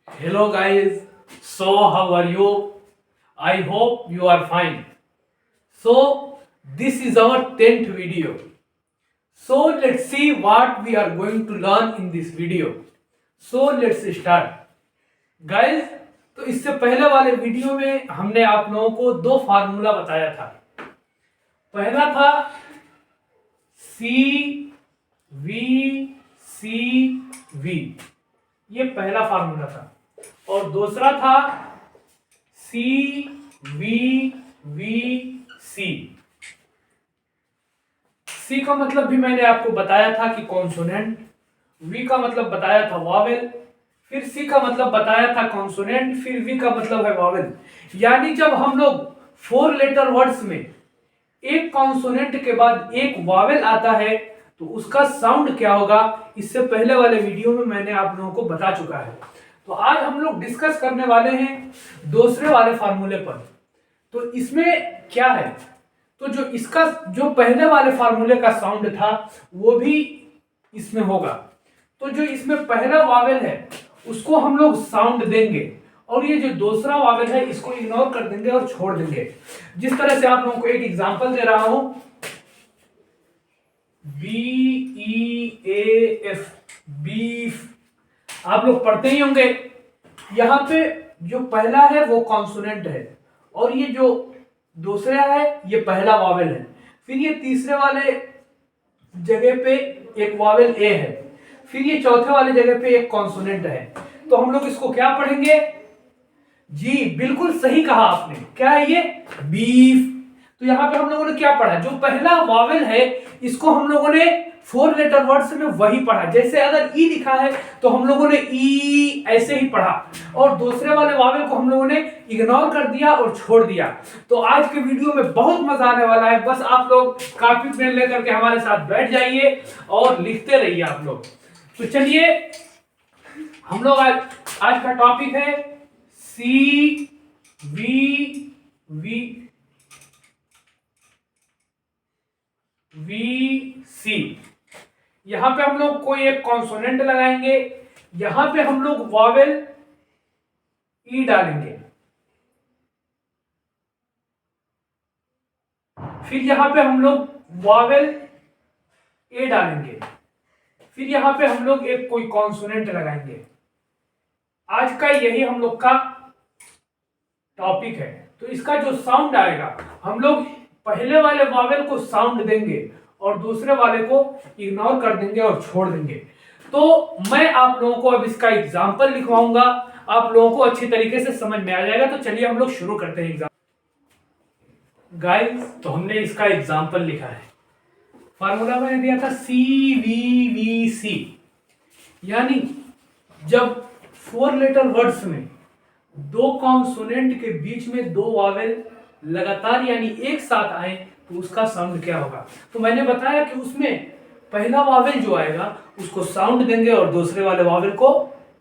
Hello guys, so how are you? I hope you are fine. So this is our 10th video. So let's see what we are going to learn in this video. So let's start. Guys, तो इससे पहले वाले video में हमने आप लोगों को दो फार्मूला बताया था। पहला था सी वी सी वी, ये पहला फार्मूला था, और दूसरा था सी वी वी सी। सी का मतलब भी मैंने आपको बताया था कि कॉन्सोनेंट, वी का मतलब बताया था वॉवेल, फिर सी का मतलब बताया था कॉन्सोनेंट, फिर वी का मतलब है वॉवेल। यानी जब हम लोग 4 लेटर वर्ड्स में एक कॉन्सोनेंट के बाद एक वॉवेल आता है तो उसका साउंड क्या होगा, इससे पहले वाले वीडियो में मैंने आप लोगों को बता चुका है। तो आज हम लोग डिस्कस करने वाले हैं दूसरे वाले फार्मूले पर। तो इसमें क्या है, तो जो इसका जो पहले वाले फार्मूले का साउंड था वो भी इसमें होगा। तो जो इसमें पहला वावेल है उसको हम लोग साउंड देंगे, और ये जो दूसरा वावेल है इसको इग्नोर कर देंगे और छोड़ देंगे। जिस तरह से आप लोगों को एक एग्जांपल दे रहा हूं, BEAF, बीफ, आप लोग पढ़ते ही होंगे। यहाँ पे जो पहला है वो कॉन्सोनेंट है, और ये जो दूसरा है ये पहला वावेल है। फिर ये तीसरे वाले जगह पे एक वावेल ए है, फिर ये चौथे वाले जगह पे एक कॉन्सोनेंट है। तो हम लोग इसको क्या पढ़ेंगे? जी बिल्कुल सही कहा आपने, क्या है ये? बीफ। तो यहाँ पे हम लोगों ने क्या पढ़ा? जो पहला वावेल है इसको हम लोगों ने 4 लेटर वर्ड्स में वही पढ़ा। जैसे अगर ई लिखा है तो हम लोगों ने ई ऐसे ही पढ़ा, और दूसरे वाले वावेल को हम लोगों ने इग्नोर कर दिया और छोड़ दिया। तो आज के वीडियो में बहुत मजा आने वाला है। बस आप लोग कॉपी पेन लेकर के हमारे साथ बैठ जाइए और लिखते रहिए आप लोग। तो चलिए हम लोग आज का टॉपिक है सी वी वी वी सी। यहां पे हम लोग कोई एक कॉन्सोनेंट लगाएंगे, यहां पे हम लोग वॉवेल ई डालेंगे, फिर यहां पे हम लोग वॉवेल ए डालेंगे, फिर यहां पे हम लोग एक कोई कॉन्सोनेंट लगाएंगे। आज का यही हम लोग का टॉपिक है। तो इसका जो साउंड आएगा, हम लोग पहले वाले वॉवेल को साउंड देंगे और दूसरे वाले को इग्नोर कर देंगे और छोड़ देंगे। तो मैं आप लोगों को अब इसका एग्जांपल लिखवाऊंगा, आप लोगों को अच्छी तरीके से समझ में आ जाएगा। तो चलिए हम लोग शुरू करते हैं एग्जाम्पल। गाइस, तो हमने इसका एग्जांपल लिखा है। फार्मूला मैंने दिया था CVVC, यानी जब 4 लेटर वर्ड्स में दो कॉन्सोनेंट के बीच में दो वॉवेल लगातार यानी एक साथ आए तो उसका साउंड क्या होगा। तो मैंने बताया कि उसमें पहला वावेल जो आएगा उसको साउंड देंगे और दूसरे वाले वावेल को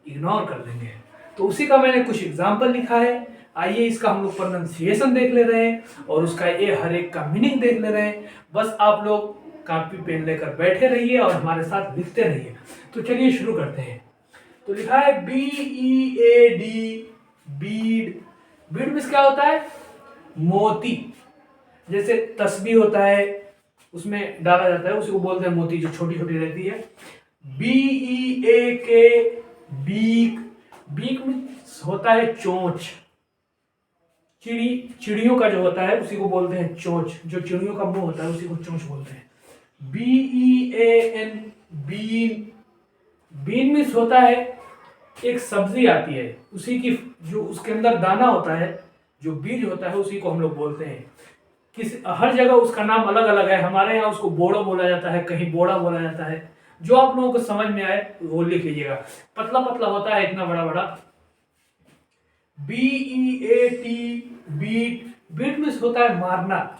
इग्नोर कर देंगे। तो उसी का मैंने कुछ एग्जांपल लिखा है। आइए इसका हम लोग प्रोनाउंसिएशन देख ले रहे हैं और उसका ये हर एक का मीनिंग देख ले रहे हैं। बस आप लोग कॉपी पेन लेकर बैठे रहिए और हमारे साथ लिखते रहिए। तो चलिए शुरू करते हैं। तो लिखा है BEAD, बीड। बीड मीन्स क्या होता है? मोती। जैसे तस्बीह होता है उसमें डाला जाता है, उसी को बोलते हैं मोती, जो छोटी छोटी रहती है। BEAK, beak. बीक में होता है चोंच। चिड़ियों का जो होता है उसी को बोलते हैं चोंच। जो चिड़ियों का मुंह होता है उसी को चोंच बोलते हैं। BEAN, been. बीन मीन्स होता है एक सब्जी आती है, उसी की जो उसके अंदर दाना होता है, जो बीज होता है, उसी को हम लोग बोलते हैं। हर जगह उसका नाम अलग अलग है। हमारे यहाँ उसको बोड़ो बोला जाता है, कहीं बोड़ा बोला जाता है। जो आप लोगों को समझ में आए वो लिख लीजिएगा। पतला पतला होता है, इतना बड़ा बड़ा। BEAT, beat. बीट मीन्स होता है मारना।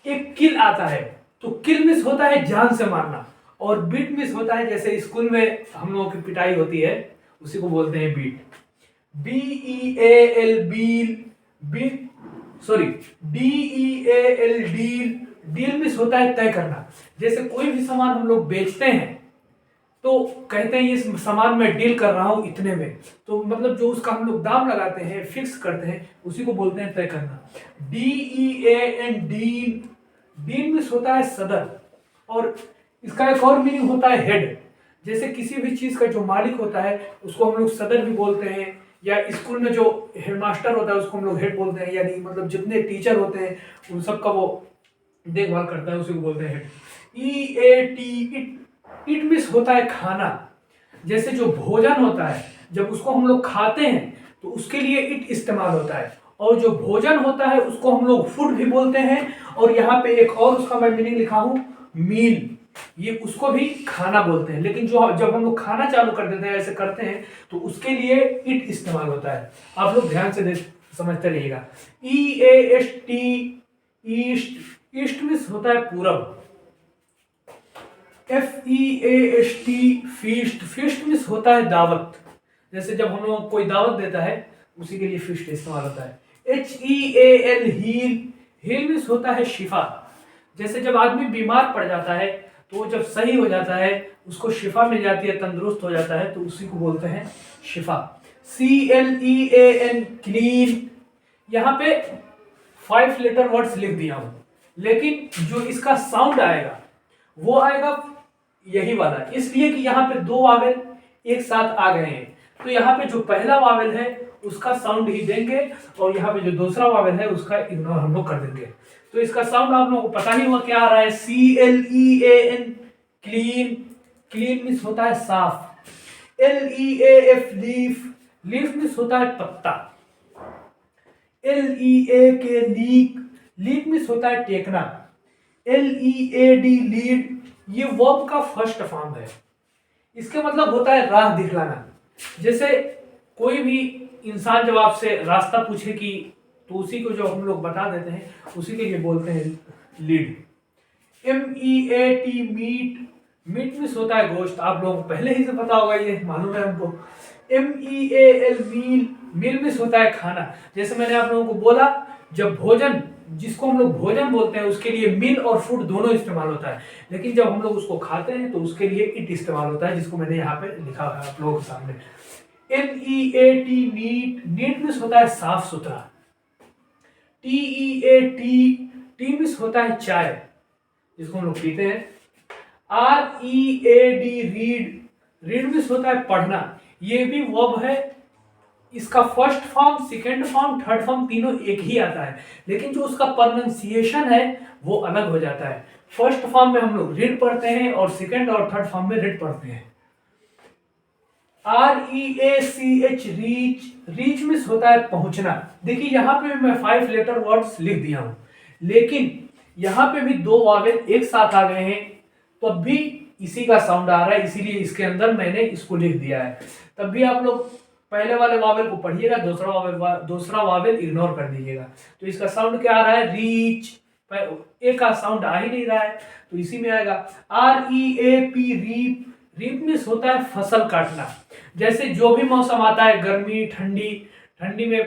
एक किल आता है, तो किल मीन्स होता है जान से मारना, और बीट मीन्स होता है जैसे स्कूल में हम लोगों की पिटाई होती है, उसी को बोलते हैं beat. BEAL, beal. Beat sorry DEAL, deal. Deal means होता है तय करना। जैसे कोई भी सामान हम लोग बेचते हैं तो कहते हैं ये सामान मैं डील कर रहा हूं इतने में, तो मतलब जो उसका हम लोग दाम लगाते हैं, फिक्स करते हैं, उसी को बोलते हैं तय करना। DEAN, dean. डीन मीन्स होता है सदर, और इसका एक और मीनिंग होता है हेड। जैसे किसी भी चीज का जो मालिक होता है उसको हम लोग सदर भी बोलते हैं, या स्कूल में जो हेडमास्टर होता है उसको हम लोग हेड बोलते हैं, यानी मतलब जितने टीचर होते हैं उन सब का वो देखभाल करता है, उसी को बोलते हैं हेड। EAT, इट मीन्स होता है खाना। जैसे जो भोजन होता है जब उसको हम लोग खाते हैं तो उसके लिए इट इस्तेमाल होता है, और जो भोजन होता है उसको हम लोग फूड भी बोलते हैं। और यहाँ पे एक और उसका मैं मीनिंग लिखा हूं, मील, ये उसको भी खाना बोलते हैं। लेकिन जो जब हम लोग खाना चालू कर देते हैं, ऐसे करते हैं, तो उसके लिए इट इस्तेमाल होता है। आप लोग ध्यान से समझते रहिएगा। EAST, east. ईस्ट मीन्स होता है पूरब। FEAST, feast. फीस्ट मीन्स होता है दावत। जैसे जब हम लोग कोई दावत देता है उसी के लिए फीस्ट इस्तेमाल होता है। HEAL, heal. हील मीन्स होता है शिफा। जैसे जब आदमी बीमार पड़ जाता है तो जब सही हो जाता है, उसको शिफा मिल जाती है, तंदुरुस्त हो जाता है, तो उसी को बोलते हैं शिफा। CLEAN, clean. यहाँ पे 5 लेटर वर्ड्स लिख दिया हूं, लेकिन जो इसका साउंड आएगा वो आएगा यही वाला, इसलिए कि यहाँ पे 2 वावेल एक साथ आ गए हैं। तो यहाँ पे जो पहला वावेल है उसका साउंड ही देंगे, और यहाँ पे जो दूसरा वावेल है उसका इग्नोर हम लोग कर देंगे। तो इसका साउंड आप लोगों को पता ही हुआ क्या आ रहा है, CLEAN, क्लीन। क्लीन मीन्स होता है साफ। LEAF, leaf. लीफ मीन्स होता है पत्ता। LEAK, leak. लीक मीन्स होता है टेकना। LEAD, lead. ये वर्ब का फर्स्ट फॉर्म है। इसका मतलब होता है राह दिखलाना। जैसे कोई भी इंसान जब आपसे रास्ता पूछे कि, तो उसी को जो हम लोग बता देते हैं उसी के लिए बोलते हैं lead. MEAT, meat. Meat means होता है गोश्त। आप लोगों को पहले ही से पता होगा, ये मालूम है हमको। MEAL, मील। मील मीन्स होता है खाना। जैसे मैंने आप लोगों को बोला, जब भोजन, जिसको हम लोग भोजन बोलते हैं, उसके लिए मील और फूड दोनों इस्तेमाल होता है, लेकिन जब हम लोग उसको खाते हैं तो उसके लिए इट इस्तेमाल होता है, जिसको मैंने यहाँ पे लिखा है आप लोगों के सामने। NEAT, NEET. नीट मीन्स होता है साफ सुथरा। TEAT, टी मीन्स होता है चाय, जिसको हम लोग पीते हैं। READ, read. रीड मीन्स होता है पढ़ना। ये भी वर्ब है। इसका first form, second form, third form तीनों एक ही आता है, लेकिन जो उसका प्रोनाउंसिएशन है वो अलग हो जाता है। फर्स्ट फॉर्म में हम लोग रीड पढ़ते हैं, और सेकेंड और थर्ड फॉर्म में रीड पढ़ते हैं। REACH, reach. रीच मीन्स होता है पहुंचना। देखिए यहाँ पे मैं 5 लेटर वर्ड्स लिख दिया हूं, लेकिन यहाँ पे भी 2 वावेल एक साथ आ गए हैं, तब भी इसी का साउंड आ रहा है, इसीलिए इसके अंदर मैंने इसको लिख दिया है। तब भी आप लोग पहले वाले वावेल को पढ़िएगा, दूसरा वावेल इग्नोर कर दीजिएगा। तो इसका साउंड क्या आ रहा है, रीच। ए का साउंड आ ही नहीं रहा है, तो इसी में आएगा। REAP, reap. रीप मीन्स होता है फसल काटना। जैसे जो भी मौसम आता है, गर्मी, ठंडी। ठंडी में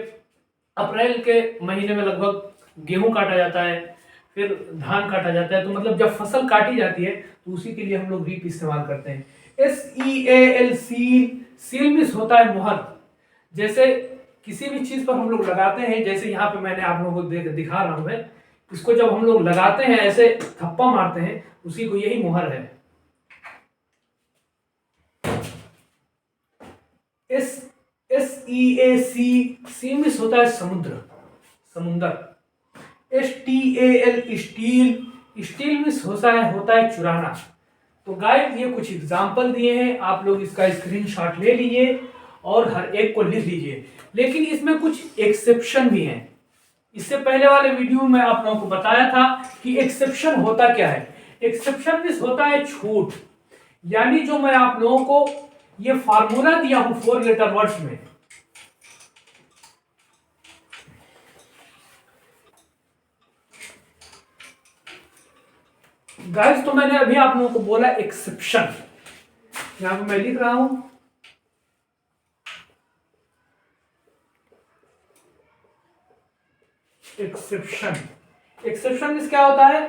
अप्रैल के महीने में लगभग गेहूं काटा जाता है, फिर धान काटा जाता है, तो मतलब जब फसल काटी जाती है तो उसी के लिए हम लोग रीप इस्तेमाल करते हैं। SEAL, seal. सील मीन्स होता है मुहर। जैसे किसी भी चीज पर हम लोग लगाते हैं, जैसे यहाँ पे मैंने आप लोगों को दिखा रहा हूं मैं, इसको जब हम लोग लगाते हैं, ऐसे थप्पा मारते हैं, उसी को यही मुहर है। SEAC, सी मीन्स होता है समुद्र, समुंदर। STAL, steel. स्टील मीन्स होता है चुराना। तो गाइस ये कुछ एग्जाम्पल दिए हैं, आप लोग इसका स्क्रीनशॉट ले लीजिए और हर एक को लिख लीजिए। लेकिन इसमें कुछ एक्सेप्शन भी हैं। इससे पहले वाले वीडियो में आप लोगों को बताया था कि एक्सेप्शन होता क्या है। एक्सेप्शन मीन्स होता है छूट, यानी जो मैं आप लोगों को ये फार्मूला दिया हूं 4 लेटर वर्ड्स में, गाइस, तो मैंने अभी आप लोगों को बोला एक्सेप्शन। यहां पे मैं लिख रहा हूं, एक्सेप्शन। एक्सेप्शन मीन्स क्या होता है,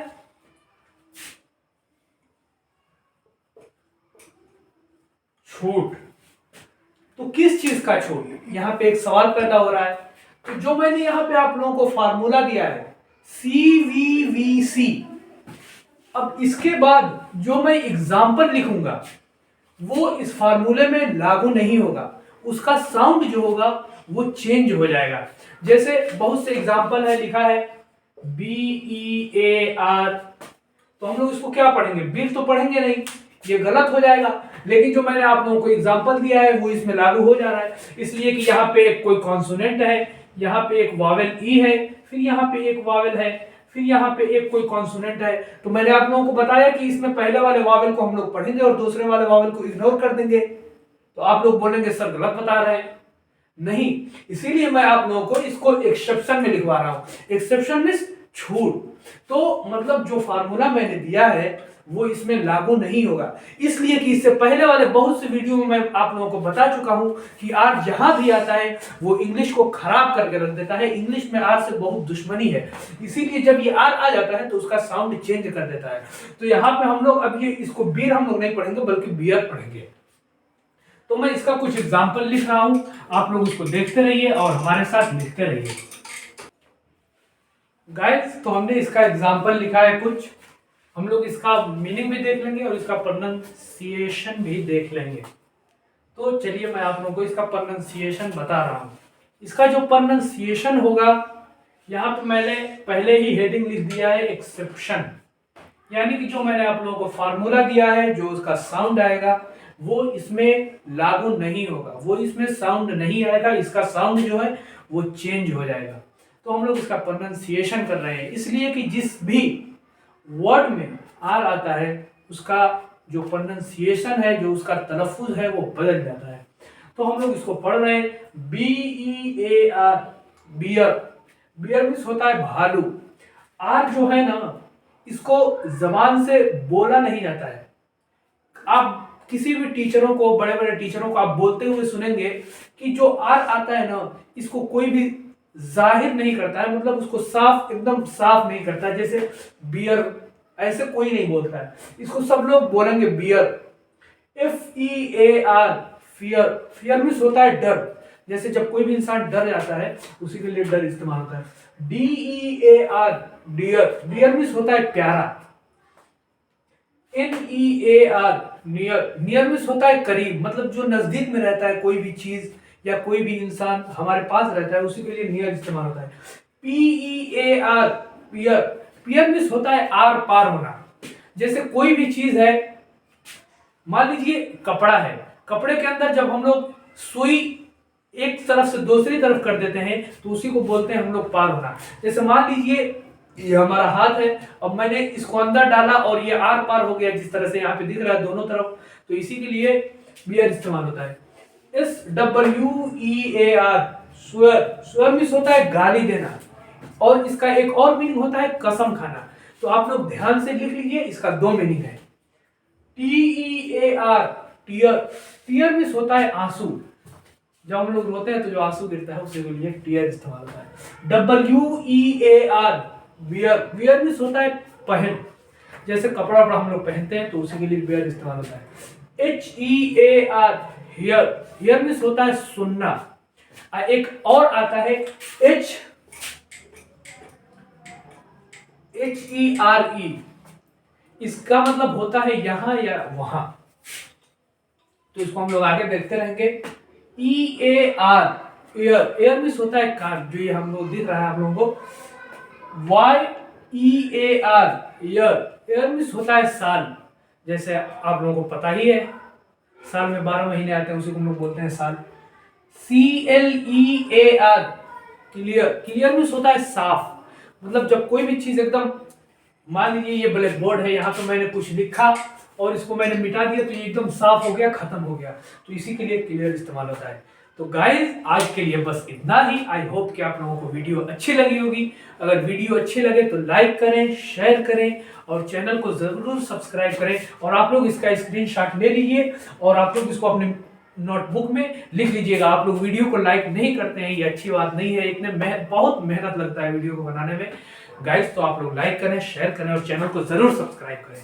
छूट। तो किस चीज का छूट, यहाँ पे एक सवाल पैदा हो रहा है। तो जो मैंने यहाँ पे आप लोगों को फार्मूला दिया है CVVC, अब इसके बाद जो मैं एग्जाम्पल लिखूंगा वो इस फार्मूले में लागू नहीं होगा, उसका साउंड जो होगा वो चेंज हो जाएगा। जैसे बहुत से एग्जाम्पल है, लिखा है BEAR, तो हम लोग इसको क्या पढ़ेंगे, बिल तो पढ़ेंगे नहीं, ये गलत हो जाएगा। लेकिन जो मैंने आप लोगों को एग्जाम्पल दिया है वो इसमें लागू हो जा रहा है, इसलिए कि यहाँ पे कोई कॉन्सोनेंट है, यहाँ पे एक वावेल ई है, फिर यहाँ पे एक वावेल है, फिर यहाँ पे एक कोई कॉन्सोनेंट है। तो मैंने आप लोगों को बताया कि इसमें पहले वाले वावेल को हम लोग पढ़ेंगे और दूसरे वाले वावेल को इग्नोर कर देंगे। तो आप लोग बोलेंगे सर गलत बता रहे हैं, नहीं, इसीलिए मैं आप लोगों को इसको एक्सेप्शन में लिखवा रहा हूं। एक्सेप्शन मींस छूट। तो मतलब जो फार्मूला मैंने दिया है वो इसमें लागू नहीं होगा, इसलिए कि इससे पहले वाले बहुत से वीडियो में मैं आप लोगों को बता चुका हूं कि आर जहां भी आता है वो इंग्लिश को खराब करके रख देता है। इंग्लिश में आर से बहुत दुश्मनी है, इसीलिए जब ये आर आ जाता है तो उसका साउंड चेंज कर देता है। तो यहाँ पे हम लोग अब ये इसको बीर हम लोग नहीं पढ़ेंगे बल्कि बियर पढ़ेंगे। तो मैं इसका कुछ एग्जाम्पल लिख रहा हूं, आप लोग उसको देखते रहिए और हमारे साथ लिखते रहिए। गाइस, तो हमने इसका एग्जाम्पल लिखा है कुछ, हम लोग इसका मीनिंग भी देख लेंगे और इसका प्रोनाउंसिएशन भी देख लेंगे। तो चलिए मैं आप लोगों को इसका प्रोनाउंसिएशन बता रहा हूं। इसका जो प्रोनाउंसिएशन होगा, यहाँ पे मैंने पहले ही हेडिंग लिख दिया है एक्सेप्शन, यानी कि जो मैंने आप लोगों को फार्मूला दिया है जो उसका साउंड आएगा वो इसमें लागू नहीं होगा, वो इसमें साउंड नहीं आएगा, इसका साउंड जो है वो चेंज हो जाएगा। तो हम लोग इसका प्रोनाउंसिएशन कर रहे हैं, इसलिए कि जिस भी वर्ड में आर आता है उसका जो प्रोनाउंसिएशन है, जो उसका तलफ्फुज है वो बदल जाता है। तो हम लोग इसको पढ़ रहे हैं BEAR, बियर। बियर मीन्स होता है भालू। आर जो है ना, इसको जबान से बोला नहीं जाता है। आप किसी भी टीचरों को, बड़े बड़े टीचरों को आप बोलते हुए सुनेंगे कि जो आर आता है ना, इसको कोई भी जाहिर नहीं करता है, मतलब उसको साफ, एकदम साफ नहीं करता। जैसे बियर, ऐसे कोई नहीं बोलता है, इसको सब लोग बोलेंगे beer. FEAR, fear. Fear means होता है डर, जैसे जब कोई भी इंसान डर जाता है उसी के लिए डर इस्तेमाल होता है। DEAR, dear. डियर मीन्स होता है प्यारा। NEAR, near. नियर मीन्स होता है करीब, मतलब जो नजदीक में रहता है, कोई भी चीज या कोई भी इंसान हमारे पास रहता है उसी के लिए नियर इस्तेमाल होता है। PEAR, पियर। पियर मीन्स होता है आर पार होना। जैसे कोई भी चीज है, मान लीजिए कपड़ा है, कपड़े के अंदर जब हम लोग सुई एक तरफ से दूसरी तरफ कर देते हैं तो उसी को बोलते हैं हम लोग पार होना। जैसे मान लीजिए ये हमारा हाथ है, अब मैंने इसको अंदर डाला और ये आर पार हो गया, जिस तरह से यहाँ पे दिख रहा है दोनों तरफ, तो इसी के लिए बियर इस्तेमाल होता है। SWEAR, swear. स्वेयर मीन्स होता है गाली देना, और इसका एक और मीनिंग होता है कसम खाना। तो आप लोग ध्यान से लिख लीजिए, इसका दो मीनिंग है। TEAR, tier. टीयर मीन्स होता है आंसू, जब हम लोग रोते हैं तो जो आंसू गिरता है उसके लिए टीयर इस्तेमाल होता है। WEAR, wear. वियर मीन्स होता है पहन, जैसे कपड़ा वपड़ा हम लोग पहनते हैं तो उसी के लिए वियर इस्तेमाल होता है। HEAR, here. हियर मीन्स होता है सुनना। एक और आता है HERE, इसका मतलब होता है यहां या वहां, तो इसको हम लोग आगे देखते रहेंगे। EAR, air. एयर मीन्स होता है कान, जो ये हम लोग दिख रहा है आप लोगों को। YEAR, year. ईयर मीन्स होता है साल, जैसे आप लोगों को पता ही है साल में 12 महीने आते हैं, उसी को हम लोग बोलते हैं साल। CLEAR, clear. क्लियर मीन्स होता है साफ, मतलब जब कोई भी चीज एकदम, मान लीजिए ये ब्लैक बोर्ड है, यहाँ पे मैंने कुछ लिखा और इसको मैंने मिटा दिया तो ये एकदम साफ हो गया, खत्म हो गया, तो इसी के लिए क्लियर इस्तेमाल होता है। तो गाइज आज के लिए बस इतना ही। आई होप कि आप लोगों को वीडियो अच्छी लगी होगी। अगर वीडियो अच्छी लगे तो लाइक करें, शेयर करें और चैनल को जरूर सब्सक्राइब करें। और आप लोग इसका स्क्रीनशॉट ले लीजिए और आप लोग इसको अपने नोटबुक में लिख लीजिएगा। आप लोग वीडियो को लाइक नहीं करते हैं, ये अच्छी बात नहीं है, इतने बहुत मेहनत लगता है वीडियो को बनाने में। गाइज तो आप लोग लाइक करें, शेयर करें और चैनल को जरूर सब्सक्राइब करें।